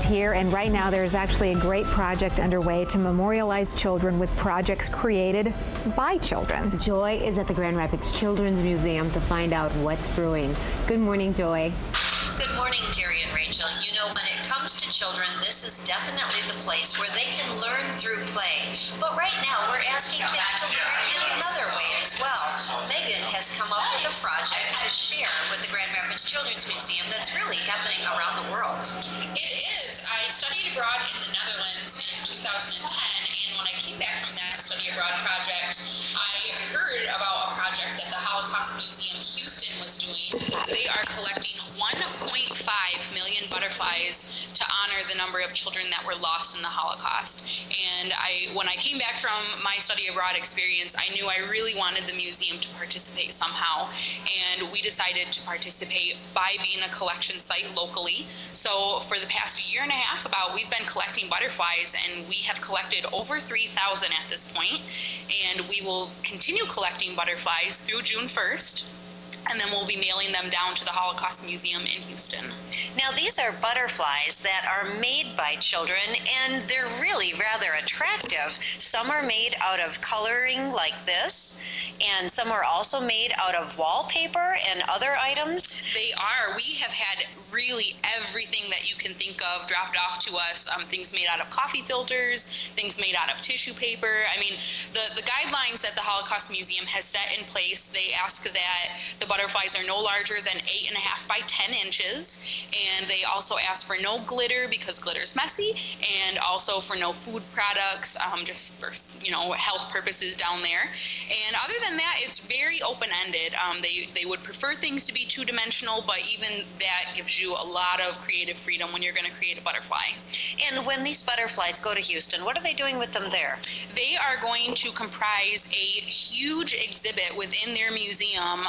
based here, and right now there's actually a great project underway to memorialize children with projects created by children. Joy is at the Grand Rapids Children's Museum to find out what's brewing. Good morning, Joy. Good morning, Terry and Rachel. You know, when it comes to children, this is definitely the place where they can learn through play. But right now, we're asking kids to learn in another way as well. Megan has come up with a project to share with the Grand Rapids Children's Museum that's really happening around the world. It is. I studied abroad in the Netherlands in 2010, and when I came back from that study abroad project, I heard about a project that the Holocaust Museum Houston was doing. They are collecting 1.5 million butterflies to honor the number of children that were lost in the Holocaust. And when I came back from my study abroad experience, I knew I really wanted the museum to participate somehow. And we decided to participate by being a collection site locally. So for the past year and a half we've been collecting butterflies, and we have collected over 3,000 at this point. And we will continue collecting butterflies through June 1st. And then we'll be mailing them down to the Holocaust Museum in Houston. Now, these are butterflies that are made by children, and they're really rather attractive. Some are made out of coloring like this, and some are also made out of wallpaper and other items. They are. We have had really everything that you can think of dropped off to us. Things made out of coffee filters, things made out of tissue paper. I mean, the guidelines that the Holocaust Museum has set in place, they ask that the butterflies are no larger than 8.5 by 10 inches, and they also ask for no glitter because glitter's messy, and also for no food products, just for health purposes down there. And other than that, it's very open-ended. They would prefer things to be two-dimensional, but even that gives you a lot of creative freedom when you're going to create a butterfly. And when these butterflies go to Houston, what are they doing with them there? They are going to comprise a huge exhibit within their museum,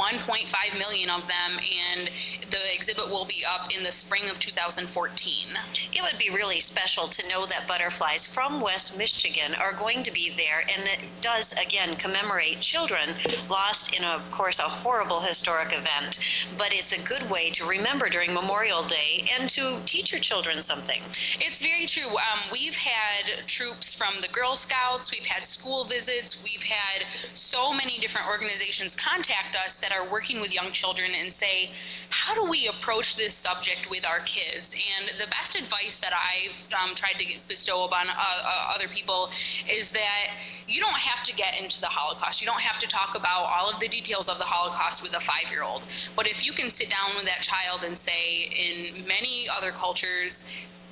1.5 million of them, and the exhibit will be up in the spring of 2014. It would be really special to know that butterflies from West Michigan are going to be there, and that does, again, commemorate children lost in, of course, a horrible historic event. But it's a good way to remember during Memorial Day and to teach your children something. It's very true. We've had troops from the Girl Scouts, we've had school visits, we've had so many different organizations contact us that are working with young children and say, how do we approach this subject with our kids? And the best advice that I've tried to bestow upon other people is that you don't have to get into the Holocaust. You don't have to talk about all of the details of the Holocaust with a 5-year-old. But if you can sit down with that child and say, in many other cultures,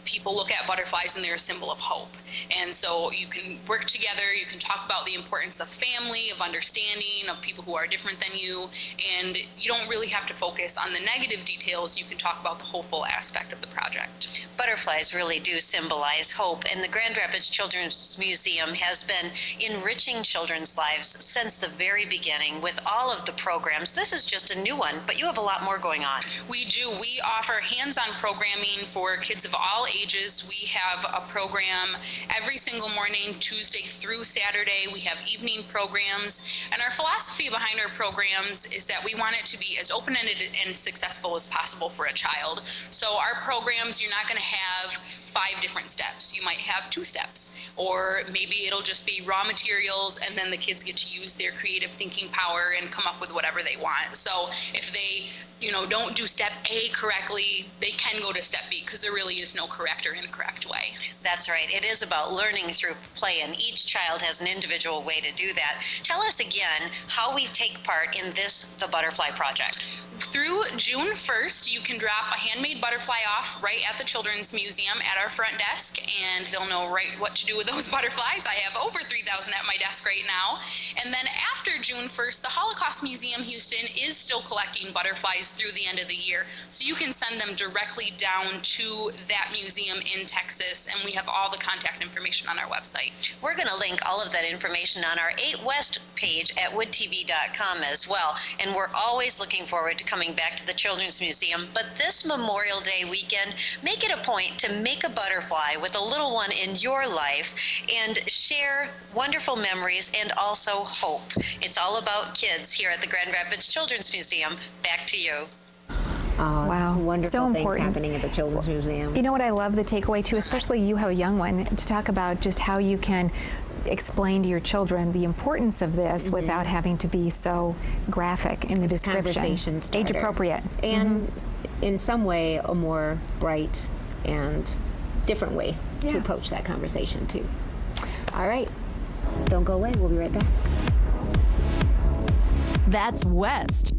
people look at butterflies and they're a symbol of hope. And so you can work together, you can talk about the importance of family, of understanding, of people who are different than you, and you don't really have to focus on the negative details. You can talk about the hopeful aspect of the project. Butterflies really do symbolize hope, and the Grand Rapids Children's Museum has been enriching children's lives since the very beginning with all of the programs. This is just a new one, but you have a lot more going on. We do. We offer hands-on programming for kids of all ages. We have a program every single morning, Tuesday through Saturday. We have evening programs, and our philosophy behind our programs is that we want it to be as open-ended and successful as possible for a child. So our programs, you're not going to have 5 different steps. You might have 2 steps, or maybe it'll just be raw materials, and then the kids get to use their creative thinking power and come up with whatever they want. So if they don't do step A correctly, they can go to step B, because there really is no correct or incorrect way. That's right. It is about learning through play, and each child has an individual way to do that. Tell us again how we take part in the Butterfly Project. Through June 1st, you can drop a handmade butterfly off right at the Children's Museum at our front desk, and they'll know right what to do with those butterflies. I have over 3,000 at my desk right now. And then after June 1st, the Holocaust Museum Houston is still collecting butterflies through the end of the year. So you can send them directly down to that museum in Texas, and we have all the contact information on our website. We're going to link all of that information on our 8 West page at woodtv.com as well. And we're always looking forward to coming back to the Children's Museum. But this Memorial Day weekend, make it a point to make a butterfly with a little one in your life and share wonderful memories and also hope. It's all about kids here at the Grand Rapids Children's Museum. Back to you. Wow. Wonderful So things important. happening at the Children's Museum. You know what I love the takeaway too, especially you have a young one, to talk about just how you can explain to your children the importance of this without having to be so graphic in the description. Conversation starter. Age appropriate. And in some way, a more bright and different way to approach that conversation too. All right, don't go away. We'll be right back. That's West.